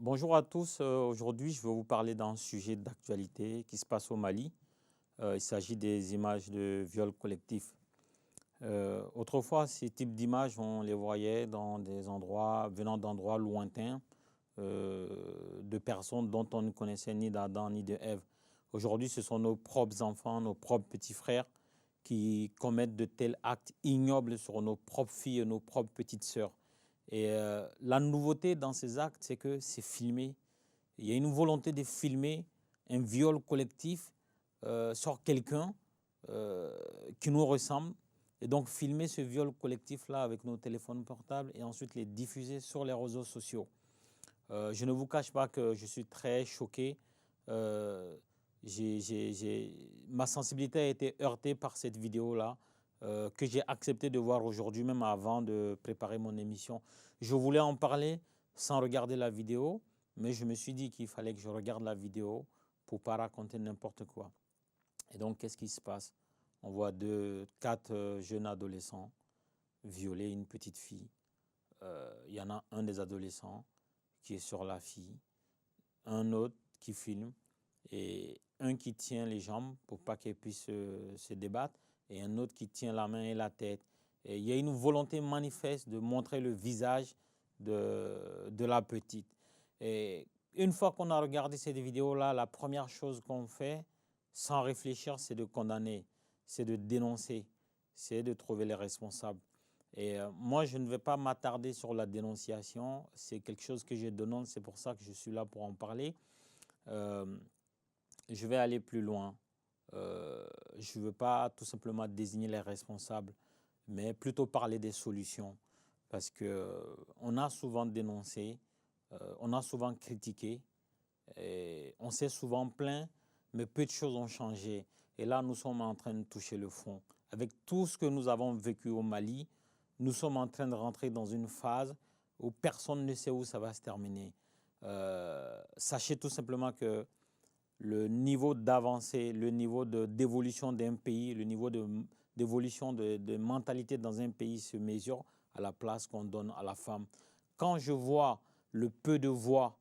Bonjour à tous. Aujourd'hui, je vais vous parler d'un sujet d'actualité qui se passe au Mali. Il s'agit des images de viol collectif. Autrefois, ces types d'images, on les voyait dans des endroits, venant d'endroits lointains, de personnes dont on ne connaissait ni d'Adam ni de Ève. Aujourd'hui, ce sont nos propres enfants, nos propres petits frères qui commettent de tels actes ignobles sur nos propres filles et nos propres petites sœurs. Et la nouveauté dans ces actes, c'est que c'est filmé. Il y a une volonté de filmer un viol collectif sur quelqu'un qui nous ressemble. Et donc filmer ce viol collectif-là avec nos téléphones portables et ensuite les diffuser sur les réseaux sociaux. Je ne vous cache pas que je suis très choqué. Euh, Ma sensibilité a été heurtée par cette vidéo-là que j'ai accepté de voir aujourd'hui, même avant de préparer mon émission. Je voulais en parler sans regarder la vidéo, mais je me suis dit qu'il fallait que je regarde la vidéo pour ne pas raconter n'importe quoi. Et donc, qu'est-ce qui se passe? On voit quatre jeunes adolescents violer une petite fille. Il y en a un des adolescents qui est sur la fille, un autre qui filme et un qui tient les jambes pour pas qu'elle puisse se débattre et un autre qui tient la main et la tête. Et il y a une volonté manifeste de montrer le visage de la petite. Et une fois qu'on a regardé cette vidéo-là, la première chose qu'on fait, sans réfléchir, c'est de condamner, c'est de dénoncer, c'est de trouver les responsables. Et moi, je ne vais pas m'attarder sur la dénonciation. C'est quelque chose que je dénonce, c'est pour ça que je suis là pour en parler. Je vais aller plus loin. Je ne veux pas tout simplement désigner les responsables, mais plutôt parler des solutions. Parce qu'on a souvent dénoncé, on a souvent critiqué, et on s'est souvent plaint, mais peu de choses ont changé. Et là, nous sommes en train de toucher le fond. Avec tout ce que nous avons vécu au Mali, nous sommes en train de rentrer dans une phase où personne ne sait où ça va se terminer. Sachez tout simplement que le niveau d'avancée, le niveau d'évolution d'un pays, le niveau d'évolution de mentalité dans un pays se mesure à la place qu'on donne à la femme. Quand je vois le peu de voix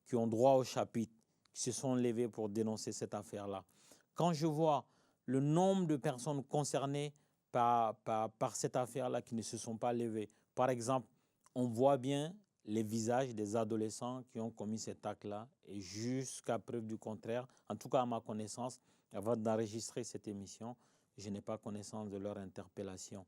qui ont droit au chapitre, qui se sont levées pour dénoncer cette affaire-là, quand je vois le nombre de personnes concernées par cette affaire-là qui ne se sont pas levées, par exemple, on voit bien les visages des adolescents qui ont commis cet acte-là et jusqu'à preuve du contraire, en tout cas à ma connaissance, avant d'enregistrer cette émission, je n'ai pas connaissance de leur interpellation.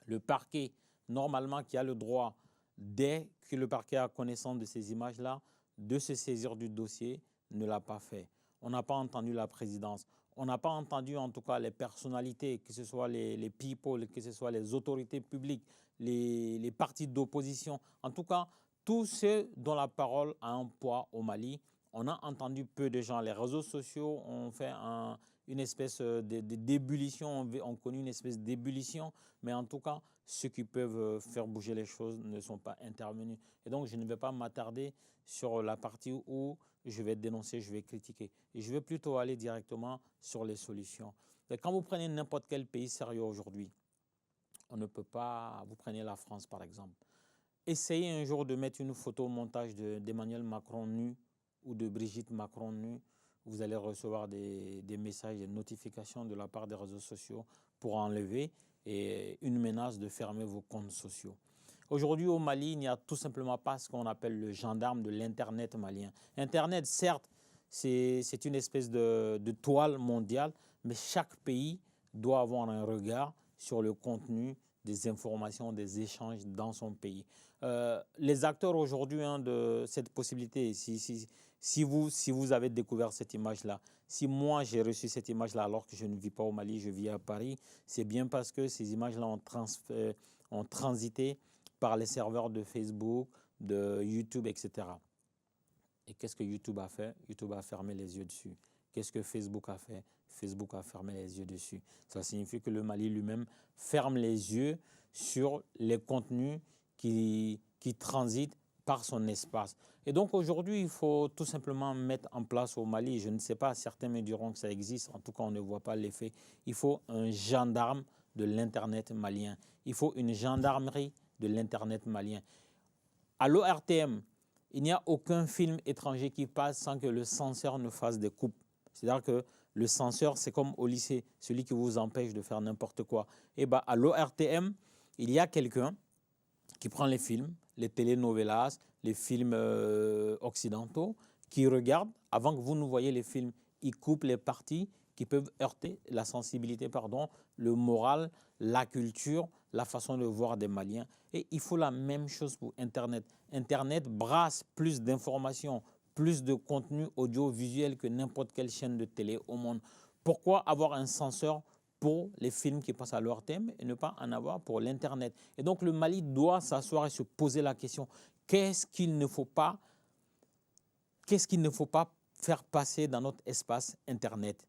Le parquet, normalement, qui a le droit, dès que le parquet a connaissance de ces images-là, de se saisir du dossier, ne l'a pas fait. On n'a pas entendu la présidence. On n'a pas entendu, en tout cas, les personnalités, que ce soit les people, que ce soit les autorités publiques, les partis d'opposition. En tout cas, tous ceux dont la parole a un poids au Mali. On a entendu peu de gens. Les réseaux sociaux ont fait une espèce d'ébullition, ont connu une espèce d'ébullition, mais en tout cas, ceux qui peuvent faire bouger les choses ne sont pas intervenus. Et donc, je ne vais pas m'attarder sur la partie où je vais dénoncer, je vais critiquer. Et je vais plutôt aller directement sur les solutions. Et quand vous prenez n'importe quel pays sérieux aujourd'hui, on ne peut pas, vous prenez la France par exemple, essayez un jour de mettre une photo au montage d'Emmanuel Macron nu ou de Brigitte Macron nue, vous allez recevoir des messages, des notifications de la part des réseaux sociaux pour enlever et une menace de fermer vos comptes sociaux. Aujourd'hui au Mali, il n'y a tout simplement pas ce qu'on appelle le gendarme de l'Internet malien. Internet, certes, c'est une espèce de toile mondiale, mais chaque pays doit avoir un regard sur le contenu des informations, des échanges dans son pays. Les acteurs aujourd'hui de cette possibilité, si vous avez découvert cette image-là, si moi j'ai reçu cette image-là alors que je ne vis pas au Mali, je vis à Paris, c'est bien parce que ces images-là ont transité par les serveurs de Facebook, de YouTube, etc. Et qu'est-ce que YouTube a fait? YouTube a fermé les yeux dessus. Qu'est-ce que Facebook a fait? Facebook a fermé les yeux dessus. Ça signifie que le Mali lui-même ferme les yeux sur les contenus qui transitent par son espace. Et donc aujourd'hui, il faut tout simplement mettre en place au Mali, je ne sais pas, certains me diront que ça existe, en tout cas on ne voit pas l'effet, il faut un gendarme de l'Internet malien. Il faut une gendarmerie de l'Internet malien. À l'ORTM, il n'y a aucun film étranger qui passe sans que le censeur ne fasse des coupes. C'est-à-dire que le censeur, c'est comme au lycée, celui qui vous empêche de faire n'importe quoi. Et bien, à l'ORTM, il y a quelqu'un qui prend les films, les telenovelas, les films occidentaux, qui regarde, avant que vous ne voyez les films, il coupe les parties qui peuvent heurter la sensibilité, le moral, la culture, la façon de voir des Maliens. Et il faut la même chose pour Internet. Internet brasse plus d'informations, plus de contenu audiovisuel que n'importe quelle chaîne de télé au monde. Pourquoi avoir un censeur pour les films qui passent à leur thème et ne pas en avoir pour l'Internet? Et donc le Mali doit s'asseoir et se poser la question, qu'est-ce qu'il ne faut pas faire passer dans notre espace Internet?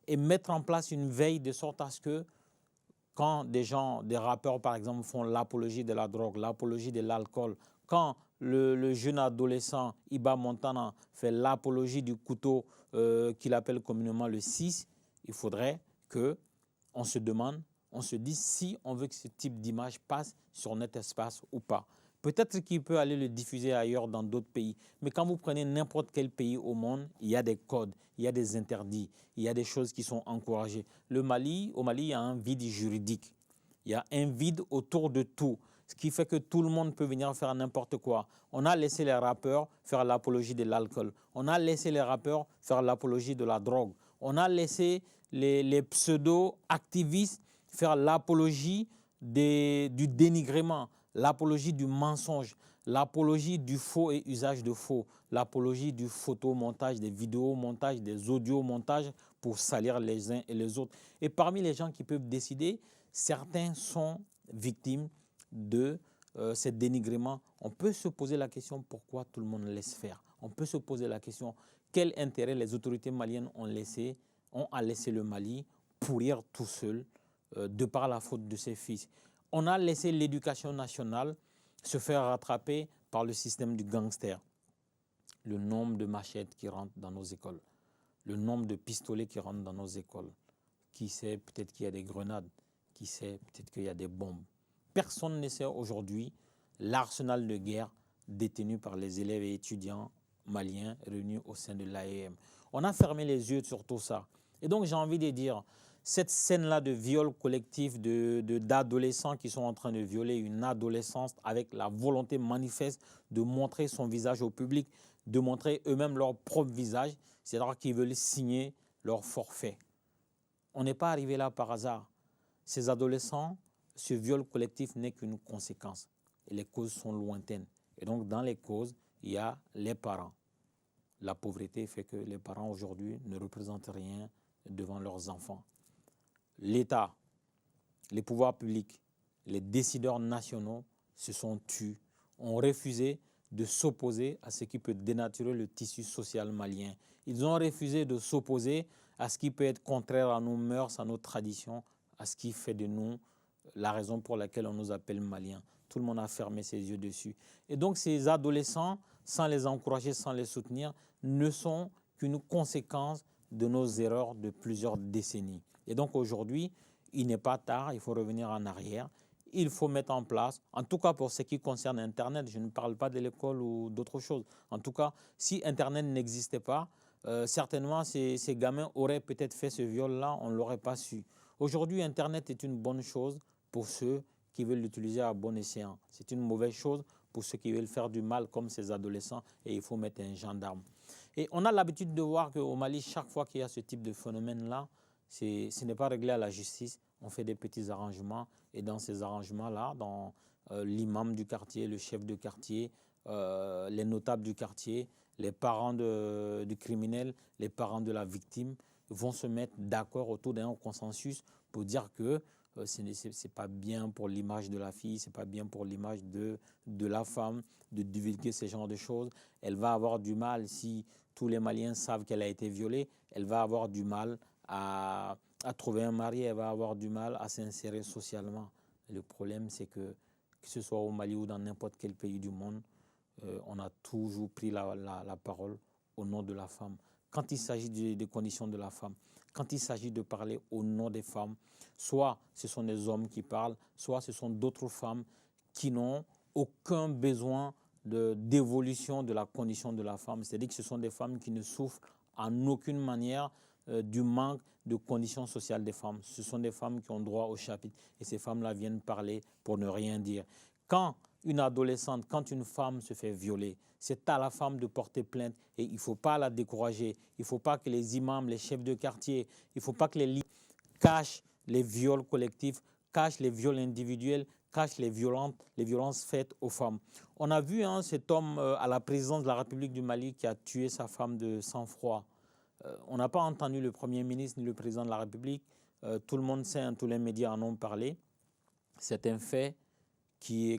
Et mettre en place une veille de sorte à ce que quand des rappeurs par exemple font l'apologie de la drogue, l'apologie de l'alcool, quand le jeune adolescent Iba Montana fait l'apologie du couteau qu'il appelle communément le 6, il faudrait qu'on se demande, on se dise si on veut que ce type d'image passe sur notre espace ou pas. Peut-être qu'il peut aller le diffuser ailleurs dans d'autres pays. Mais quand vous prenez n'importe quel pays au monde, il y a des codes, il y a des interdits, il y a des choses qui sont encouragées. Au Mali, il y a un vide juridique. Il y a un vide autour de tout. Ce qui fait que tout le monde peut venir faire n'importe quoi. On a laissé les rappeurs faire l'apologie de l'alcool. On a laissé les rappeurs faire l'apologie de la drogue. On a laissé les pseudo-activistes faire l'apologie du dénigrement, l'apologie du mensonge, l'apologie du faux et usage de faux, l'apologie du photomontage, des vidéomontages, des audiomontages pour salir les uns et les autres. Et parmi les gens qui peuvent décider, certains sont victimes de ces dénigrements. On peut se poser la question pourquoi tout le monde laisse faire. On peut se poser la question quel intérêt les autorités maliennes ont à laisser le Mali pourrir tout seul de par la faute de ses fils. On a laissé l'éducation nationale se faire rattraper par le système du gangster. Le nombre de machettes qui rentrent dans nos écoles, le nombre de pistolets qui rentrent dans nos écoles. Qui sait, peut-être qu'il y a des grenades, qui sait, peut-être qu'il y a des bombes. Personne ne sait aujourd'hui l'arsenal de guerre détenu par les élèves et étudiants maliens réunis au sein de l'AEM. On a fermé les yeux sur tout ça. Et donc j'ai envie de dire, cette scène-là de viol collectif d'adolescents qui sont en train de violer une adolescente avec la volonté manifeste de montrer son visage au public, de montrer eux-mêmes leur propre visage, c'est-à-dire qu'ils veulent signer leur forfait. On n'est pas arrivé là par hasard. Ces adolescents, ce viol collectif n'est qu'une conséquence. Et les causes sont lointaines. Et donc, dans les causes, il y a les parents. La pauvreté fait que les parents aujourd'hui ne représentent rien devant leurs enfants. L'État, les pouvoirs publics, les décideurs nationaux se sont tus, ont refusé de s'opposer à ce qui peut dénaturer le tissu social malien. Ils ont refusé de s'opposer à ce qui peut être contraire à nos mœurs, à nos traditions, à ce qui fait de nous la raison pour laquelle on nous appelle Maliens. Tout le monde a fermé ses yeux dessus. Et donc ces adolescents, sans les encourager, sans les soutenir, ne sont qu'une conséquence de nos erreurs de plusieurs décennies. Et donc aujourd'hui, il n'est pas tard, il faut revenir en arrière. Il faut mettre en place, en tout cas pour ce qui concerne Internet, je ne parle pas de l'école ou d'autre chose. En tout cas, si Internet n'existait pas, certainement ces gamins auraient peut-être fait ce viol-là, on ne l'aurait pas su. Aujourd'hui, Internet est une bonne chose pour ceux qui veulent l'utiliser à bon escient. C'est une mauvaise chose pour ceux qui veulent faire du mal comme ces adolescents et il faut mettre un gendarme. Et on a l'habitude de voir qu'au Mali, chaque fois qu'il y a ce type de phénomène-là, ce n'est pas réglé à la justice. On fait des petits arrangements et dans ces arrangements-là, dans l'imam du quartier, le chef de quartier, les notables du quartier, les parents du criminel, les parents de la victime vont se mettre d'accord autour d'un consensus pour dire que ce n'est pas bien pour l'image de la fille, ce n'est pas bien pour l'image de la femme de divulguer ce genre de choses. Elle va avoir du mal, si tous les Maliens savent qu'elle a été violée, elle va avoir du mal à trouver un mari, elle va avoir du mal à s'insérer socialement. Le problème, c'est que ce soit au Mali ou dans n'importe quel pays du monde, on a toujours pris la parole au nom de la femme. Quand il s'agit des conditions de la femme, quand il s'agit de parler au nom des femmes, soit ce sont des hommes qui parlent, soit ce sont d'autres femmes qui n'ont aucun besoin d'évolution de la condition de la femme. C'est-à-dire que ce sont des femmes qui ne souffrent en aucune manière du manque de conditions sociales des femmes. Ce sont des femmes qui ont droit au chapitre et ces femmes-là viennent parler pour ne rien dire. Quand une adolescente, quand une femme se fait violer, c'est à la femme de porter plainte et il ne faut pas la décourager. Il ne faut pas que les imams, les chefs de quartier, il ne faut pas que les leaders cachent les viols collectifs, cachent les viols individuels, cachent les violences faites aux femmes. On a vu cet homme à la présidence de la République du Mali qui a tué sa femme de sang-froid. On n'a pas entendu le Premier ministre ni le président de la République. Tout le monde sait, tous les médias en ont parlé. C'est un fait qui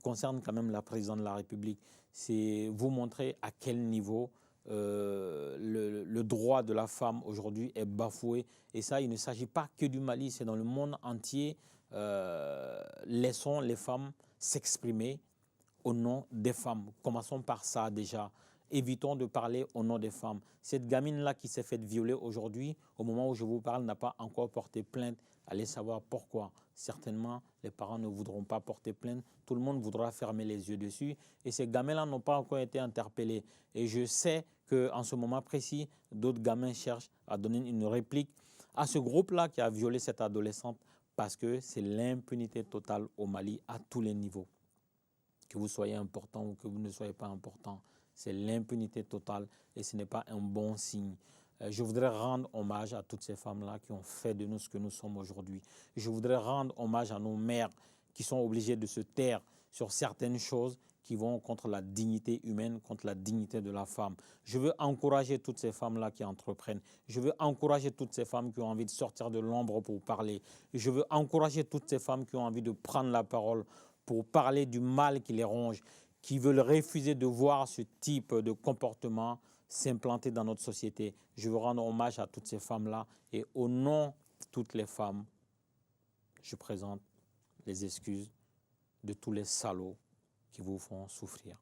concerne quand même la présidente de la République. C'est vous montrer à quel niveau le droit de la femme aujourd'hui est bafoué. Et ça, il ne s'agit pas que du Mali, c'est dans le monde entier. Laissons les femmes s'exprimer au nom des femmes. Commençons par ça déjà. Évitons de parler au nom des femmes. Cette gamine-là qui s'est faite violer aujourd'hui, au moment où je vous parle, n'a pas encore porté plainte. Allez savoir pourquoi. Certainement, les parents ne voudront pas porter plainte. Tout le monde voudra fermer les yeux dessus. Et ces gamins-là n'ont pas encore été interpellés. Et je sais qu'en ce moment précis, d'autres gamins cherchent à donner une réplique à ce groupe-là qui a violé cette adolescente parce que c'est l'impunité totale au Mali à tous les niveaux. Que vous soyez important ou que vous ne soyez pas important, c'est l'impunité totale et ce n'est pas un bon signe. Je voudrais rendre hommage à toutes ces femmes-là qui ont fait de nous ce que nous sommes aujourd'hui. Je voudrais rendre hommage à nos mères qui sont obligées de se taire sur certaines choses qui vont contre la dignité humaine, contre la dignité de la femme. Je veux encourager toutes ces femmes-là qui entreprennent. Je veux encourager toutes ces femmes qui ont envie de sortir de l'ombre pour parler. Je veux encourager toutes ces femmes qui ont envie de prendre la parole pour parler du mal qui les ronge, qui veulent refuser de voir ce type de comportement s'implanter dans notre société. Je veux rendre hommage à toutes ces femmes-là et au nom de toutes les femmes, je présente les excuses de tous les salauds qui vous font souffrir.